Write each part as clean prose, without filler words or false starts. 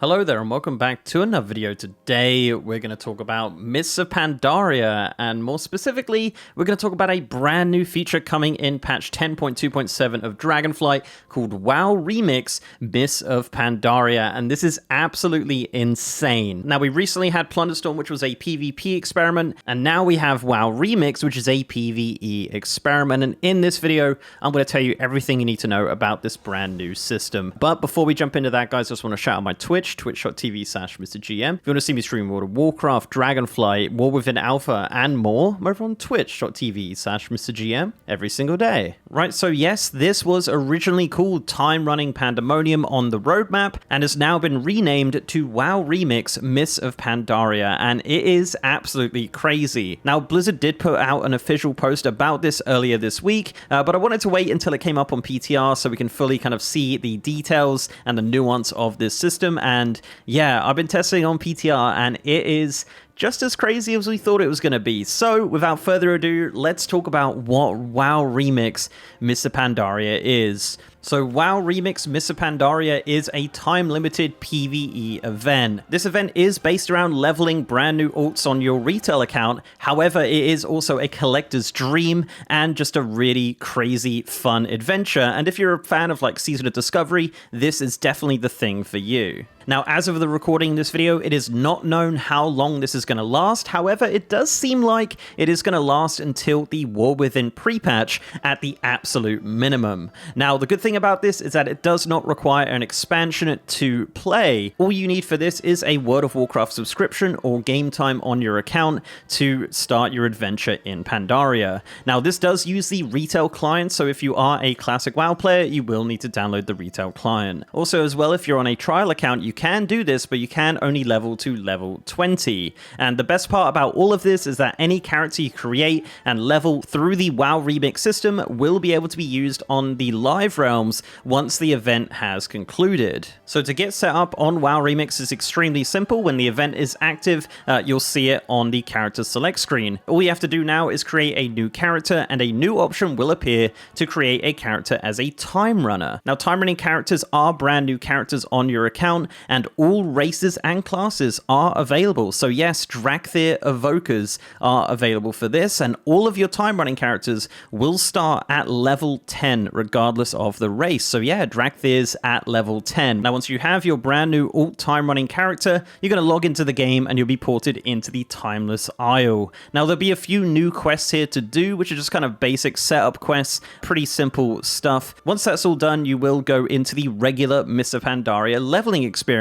Hello there and welcome back to another video. Today we're going to talk about Mists of Pandaria, and more specifically we're going to talk about a brand new feature coming in patch 10.2.7 of Dragonflight called WoW Remix Mists of Pandaria, and this is absolutely insane. Now, we recently had Plunderstorm, which was a PvP experiment, and now we have WoW Remix, which is a PvE experiment, and in this video I'm going to tell you everything you need to know about this brand new system. But before we jump into that, guys, I just want to shout out my Twitch, twitch.tv/MrGM. If you want to see me stream World of Warcraft, Dragonflight, War Within Alpha, and more, I'm over on twitch.tv/MrGM every single day. Right, so yes, this was originally called Time Running Pandemonium on the roadmap, and has now been renamed to WoW Remix Mists of Pandaria, and it is absolutely crazy. Now, Blizzard did put out an official post about this earlier this week, but I wanted to wait until it came up on PTR so we can fully kind of see the details and the nuance of this system. And yeah, I've been testing on PTR and it is just as crazy as we thought it was going to be. So without further ado, let's talk about what WoW Remix Mists of Pandaria is. So WoW Remix Mists of Pandaria is a time-limited PvE event. This event is based around leveling brand new alts on your retail account. However, it is also a collector's dream and just a really crazy fun adventure. And if you're a fan of like Season of Discovery, this is definitely the thing for you. Now, as of the recording of this video, it is not known how long this is going to last. However, it does seem like it is going to last until the War Within pre-patch at the absolute minimum. Now, the good thing about this is that it does not require an expansion to play. All you need for this is a World of Warcraft subscription or game time on your account to start your adventure in Pandaria. Now, this does use the retail client, so if you are a classic WoW player, you will need to download the retail client. Also, as well, if you're on a trial account, you can do this, but you can only level to level 20. And the best part about all of this is that any character you create and level through the WoW Remix system will be able to be used on the live realms once the event has concluded. So to get set up on WoW Remix is extremely simple. When the event is active, you'll see it on the character select screen. All you have to do now is create a new character, and a new option will appear to create a character as a time runner. Now, time running characters are brand new characters on your account, and all races and classes are available. So yes, Drakthir Evokers are available for this, and all of your time running characters will start at level 10 regardless of the race. So yeah, Drakthir's at level 10. Now, once you have your brand new alt time running character, you're going to log into the game and you'll be ported into the Timeless Isle. Now, there'll be a few new quests here to do, which are just kind of basic setup quests, pretty simple stuff. Once that's all done, you will go into the regular Mists of Pandaria leveling experience.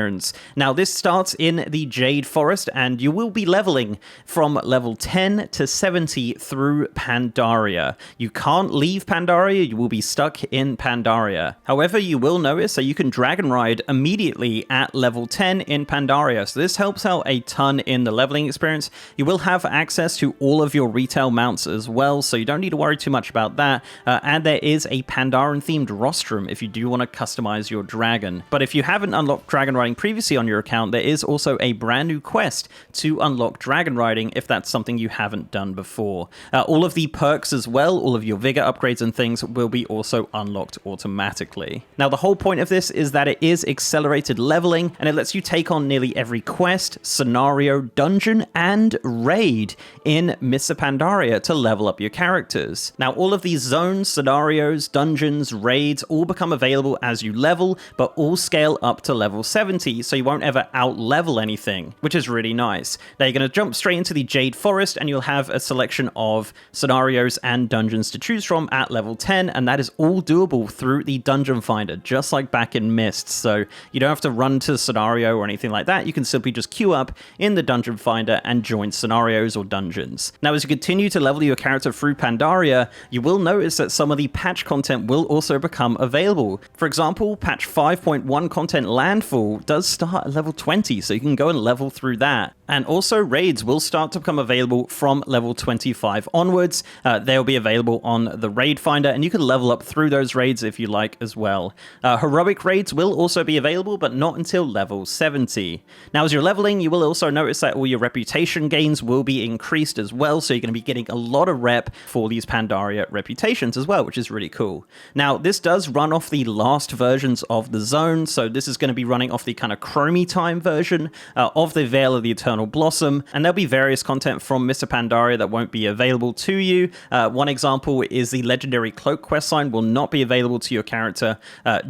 Now, this starts in the Jade Forest, and you will be leveling from level 10 to 70 through Pandaria. You can't leave Pandaria, you will be stuck in Pandaria. However, you will notice that you can dragon ride immediately at level 10 in Pandaria, so this helps out a ton in the leveling experience. You will have access to all of your retail mounts as well, so you don't need to worry too much about that. And there is a Pandaren-themed rostrum if you do want to customize your dragon. But if you haven't unlocked dragon riding previously on your account, there is also a brand new quest to unlock dragon riding if that's something you haven't done before. All of the perks as well, all of your vigor upgrades and things will be also unlocked automatically. Now, the whole point of this is that it is accelerated leveling, and it lets you take on nearly every quest, scenario, dungeon, and raid in Mists of Pandaria to level up your characters. Now, all of these zones, scenarios, dungeons, raids all become available as you level, but all scale up to level 70, so you won't ever out-level anything, which is really nice. Now, you're going to jump straight into the Jade Forest, and you'll have a selection of scenarios and dungeons to choose from at level 10, and that is all doable through the Dungeon Finder, just like back in Mists. So you don't have to run to the scenario or anything like that. You can simply just queue up in the Dungeon Finder and join scenarios or dungeons. Now, as you continue to level your character through Pandaria, you will notice that some of the patch content will also become available. For example, patch 5.1 content Landfall does start at level 20, so you can go and level through that. And also raids will start to become available from level 25 onwards. They'll be available on the raid finder, and you can level up through those raids if you like as well. Heroic raids will also be available, but not until level 70. Now, as you're leveling, you will also notice that all your reputation gains will be increased as well, so you're going to be getting a lot of rep for these Pandaria reputations as well, which is really cool. Now, this does run off the last versions of the zone, so this is going to be running off the kind of Chromie time version of the Veil of the Eternal Blossom, and there'll be various content from Mr. Pandaria that won't be available to you. One example is the legendary Cloak questline will not be available to your character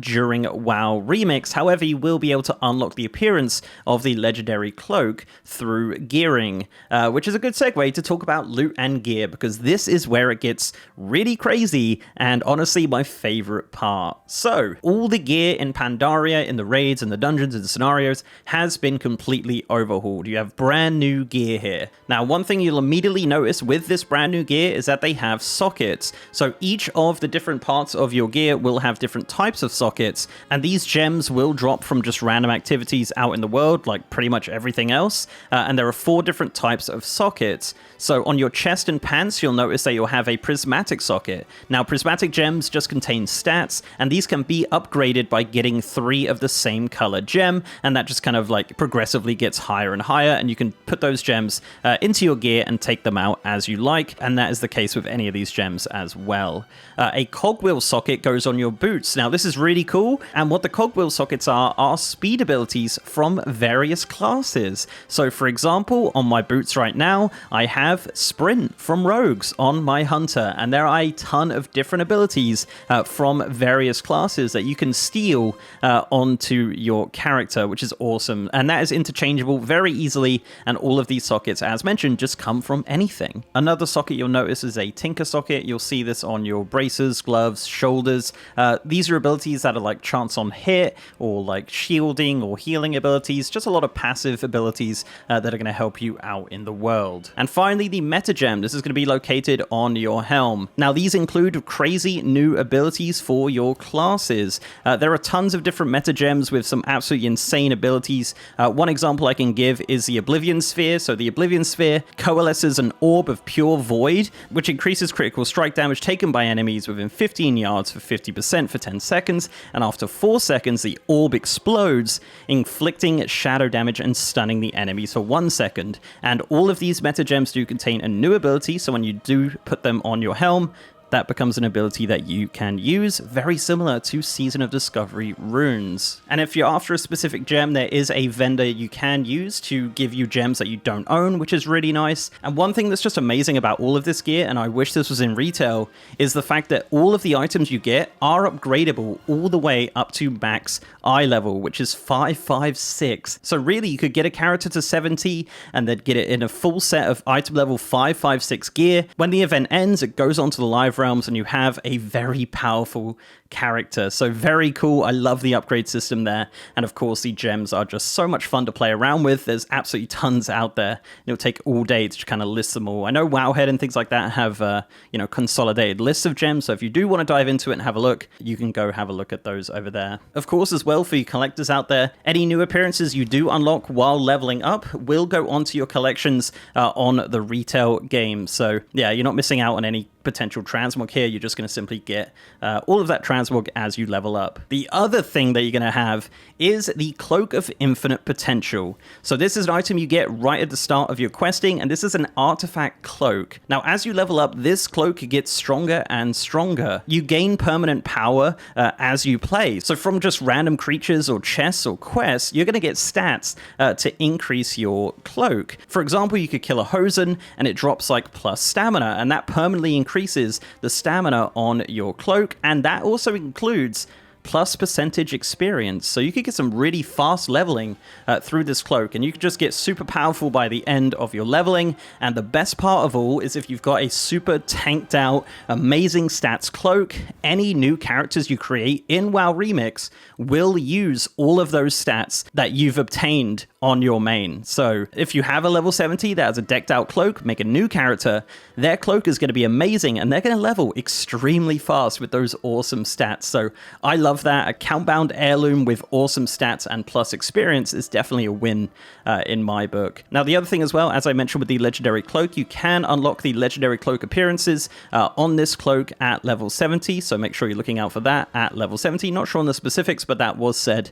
during WoW Remix. However, you will be able to unlock the appearance of the legendary Cloak through gearing, which is a good segue to talk about loot and gear, because this is where it gets really crazy and honestly my favorite part. So, all the gear in Pandaria, in the raids and the dungeons and the scenarios, has been completely overhauled. You have brand new gear here. Now, one thing you'll immediately notice with this brand new gear is that they have sockets. So each of the different parts of your gear will have different types of sockets, and these gems will drop from just random activities out in the world, like pretty much everything else. And there are 4 different types of sockets. So on your chest and pants, you'll notice that you'll have a prismatic socket. Now, prismatic gems just contain stats, and these can be upgraded by getting 3 of the same color gem, and that just kind of like progressively gets higher and higher, and you can put those gems into your gear and take them out as you like, and that is the case with any of these gems as well. A cogwheel socket goes on your boots. Now, this is really cool, and what the cogwheel sockets are speed abilities from various classes. So, for example, on my boots right now, I have sprint from rogues on my hunter, and there are a ton of different abilities from various classes that you can steal onto your character, which is awesome, and that is interchangeable very easily, and all of these sockets, as mentioned, just come from anything. Another socket you'll notice is a tinker socket. You'll see this on your braces, gloves, shoulders. These are abilities that are like chance on hit, or like shielding or healing abilities, just a lot of passive abilities that are going to help you out in the world. And finally, the meta gem. This is going to be located on your helm. Now, these include crazy new abilities for your classes. There are tons of different meta gems with some absolutely insane abilities. One example I can give is the Oblivion Sphere. So the Oblivion Sphere coalesces an orb of pure void, which increases critical strike damage taken by enemies within 15 yards for 50% for 10 seconds, and after 4 seconds, the orb explodes, inflicting shadow damage and stunning the enemies for 1 second. And all of these meta gems do contain a new ability, so when you do put them on your helm, that becomes an ability that you can use, very similar to Season of Discovery runes. And if you're after a specific gem, there is a vendor you can use to give you gems that you don't own, which is really nice. And one thing that's just amazing about all of this gear, and I wish this was in retail, is the fact that all of the items you get are upgradable all the way up to max eye level, which is 556. So really, you could get a character to 70 and then get it in a full set of item level 556 gear. When the event ends, it goes onto the live realms and you have a very powerful character. So very cool. I love the upgrade system there. And of course, the gems are just so much fun to play around with. There's absolutely tons out there. It'll take all day to kind of list them all. I know Wowhead and things like that have, consolidated lists of gems. So if you do want to dive into it and have a look, you can go have a look at those over there. Of course, as well, for you collectors out there, any new appearances you do unlock while leveling up will go onto your collections on the retail game. So yeah, you're not missing out on any potential transmog here. You're just going to simply get all of that transmog as you level up. The other thing that you're going to have is the Cloak of Infinite Potential. So this is an item you get right at the start of your questing, and this is an artifact cloak. Now, as you level up, this cloak gets stronger and stronger. You gain permanent power as you play. So from just random creatures or chests or quests, you're going to get stats to increase your cloak. For example, you could kill a Hosen and it drops like plus stamina, and that permanently increases the stamina on your cloak, and that also includes plus percentage experience. So you could get some really fast leveling through this cloak, and you could just get super powerful by the end of your leveling. And the best part of all is if you've got a super tanked out, amazing stats cloak, any new characters you create in WoW Remix will use all of those stats that you've obtained on your main. So if you have a level 70 that has a decked out cloak, make a new character, their cloak is going to be amazing, and they're going to level extremely fast with those awesome stats. So I love love that. A count-bound heirloom with awesome stats and plus experience is definitely a win in my book. Now, the other thing as well, as I mentioned with the legendary cloak, you can unlock the legendary cloak appearances on this cloak at level 70, so make sure you're looking out for that at level 70. Not sure on the specifics, but that was said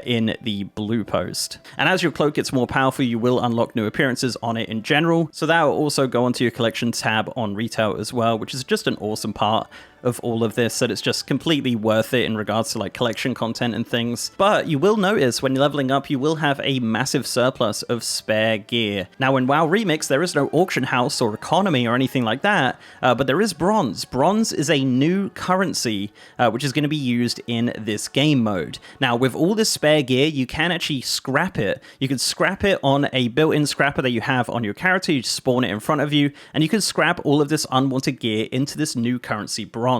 in the blue post. And as your cloak gets more powerful, you will unlock new appearances on it in general, so that will also go onto your collection tab on retail as well, which is just an awesome part of all of this, that it's just completely worth it in regards to like collection content and things. But you will notice when you're leveling up, you will have a massive surplus of spare gear. Now in WoW Remix, there is no auction house or economy or anything like that, but there is bronze. Bronze is a new currency, which is going to be used in this game mode. Now with all this spare gear, you can actually scrap it. You can scrap it on a built-in scrapper that you have on your character. You spawn it in front of you, and you can scrap all of this unwanted gear into this new currency, bronze.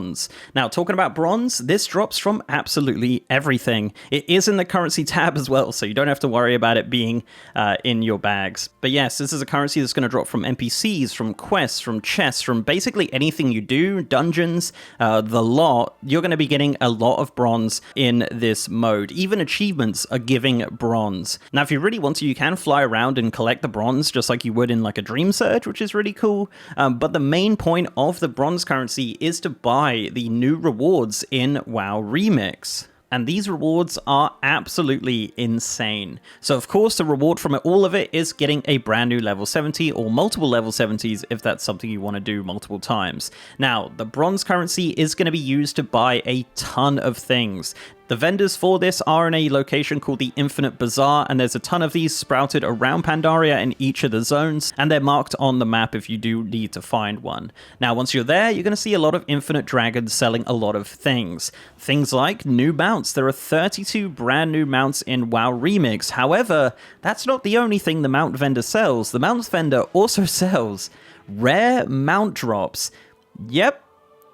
Now, talking about bronze, this drops from absolutely everything. It is in the currency tab as well, so you don't have to worry about it being in your bags. But yes, this is a currency that's going to drop from NPCs, from quests, from chests, from basically anything you do, dungeons, the lot. You're going to be getting a lot of bronze in this mode. Even achievements are giving bronze. Now, if you really want to, you can fly around and collect the bronze just like you would in like a Dream Surge, which is really cool. But the main point of the bronze currency is to buy the new rewards in WoW Remix. And these rewards are absolutely insane. So of course, the reward from all of it is getting a brand new level 70 or multiple level 70s if that's something you want to do multiple times. Now, the bronze currency is going to be used to buy a ton of things. The vendors for this are in a location called the Infinite Bazaar, and there's a ton of these sprouted around Pandaria in each of the zones, and they're marked on the map if you do need to find one. Now, once you're there, you're going to see a lot of infinite dragons selling a lot of things. Things like new mounts. There are 32 brand new mounts in WoW Remix. However, that's not the only thing the mount vendor sells. The mount vendor also sells rare mount drops. Yep.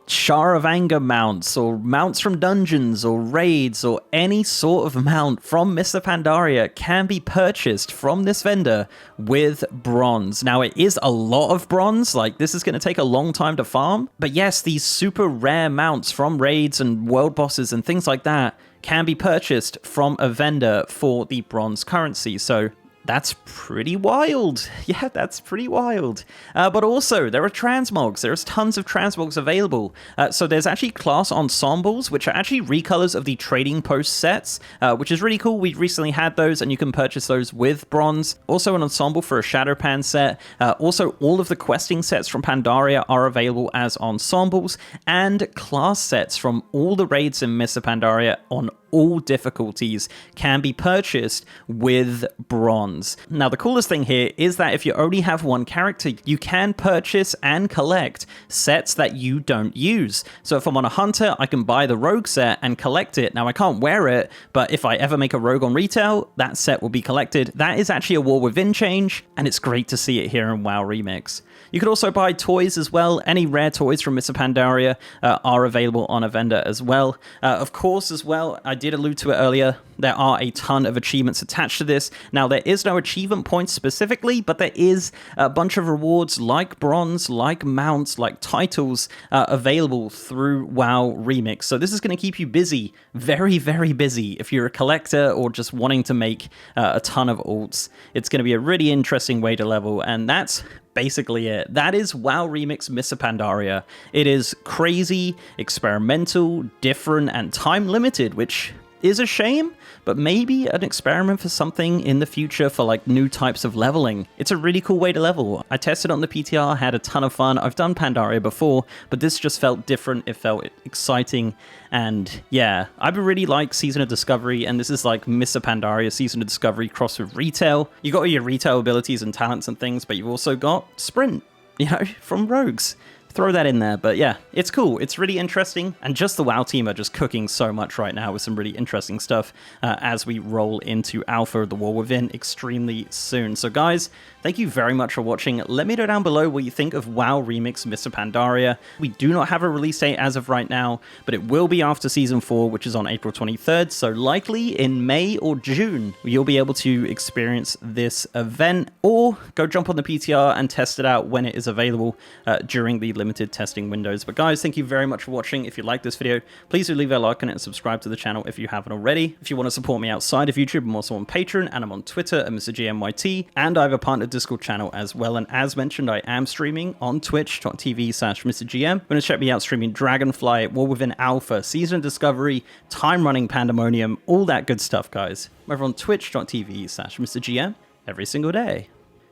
Char of Anger mounts, or mounts from dungeons, or raids, or any sort of mount from Mr. Pandaria can be purchased from this vendor with bronze. Now, it is a lot of bronze, like this is going to take a long time to farm, but yes, these super rare mounts from raids and world bosses and things like that can be purchased from a vendor for the bronze currency, so that's pretty wild. Yeah, that's pretty wild. But also, there are transmogs. There's tons of transmogs available. So there's actually class ensembles, which are actually recolors of the trading post sets, which is really cool. We recently had those, and you can purchase those with bronze. Also an ensemble for a Shadowpan set. Also, all of the questing sets from Pandaria are available as ensembles, and class sets from all the raids in Mr. Pandaria on all difficulties can be purchased with bronze. Now, the coolest thing here is that if you only have one character, you can purchase and collect sets that you don't use. So if I'm on a hunter, I can buy the rogue set and collect it. Now, I can't wear it, but if I ever make a rogue on retail, that set will be collected. That is actually a War Within change, and it's great to see it here in WoW Remix. You could also buy toys as well. Any rare toys from Mr. Pandaria are available on a vendor as well. Of course, as well, I did allude to it earlier, there are a ton of achievements attached to this. Now, there is no achievement points specifically, but there is a bunch of rewards like bronze, like mounts, like titles available through WoW Remix. So this is going to keep you busy, very, very busy. If you're a collector or just wanting to make a ton of alts, it's going to be a really interesting way to level, and that's basically it. That is WoW Remix Mr. Pandaria. It is crazy, experimental, different, and time limited, which is a shame, but maybe an experiment for something in the future for like new types of leveling. It's a really cool way to level. I tested on the PTR, had a ton of fun. I've done Pandaria before, but this just felt different. It felt exciting, and yeah, I really like Season of Discovery, and this is like Mr. Pandaria Season of Discovery crossed with retail. You got all your retail abilities and talents and things, but you've also got Sprint, you know, from Rogues. Throw that in there, but yeah, it's cool. It's really interesting, and just the WoW team are just cooking so much right now with some really interesting stuff as we roll into Alpha of the War Within extremely soon. So guys, thank you very much for watching. Let me know down below what you think of WoW Remix Mr. Pandaria. We do not have a release date as of right now, but it will be after Season 4, which is on April 23rd, so likely in May or June, you'll be able to experience this event, or go jump on the PTR and test it out when it is available during the limited limited testing windows. But guys, thank you very much for watching. If you like this video, please do leave a like on it and subscribe to the channel if you haven't already. If you want to support me outside of YouTube, I'm also on Patreon and I'm on Twitter at MrGMYT, and I have a partner Discord channel as well. And as mentioned, I am streaming on twitch.tv/MrGM. I'm going to check me out streaming Dragonflight, War Within Alpha, Season of Discovery, Time Running Pandemonium, all that good stuff, guys. I'm over on twitch.tv/MrGM every single day.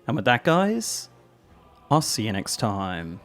And with that, guys, I'll see you next time.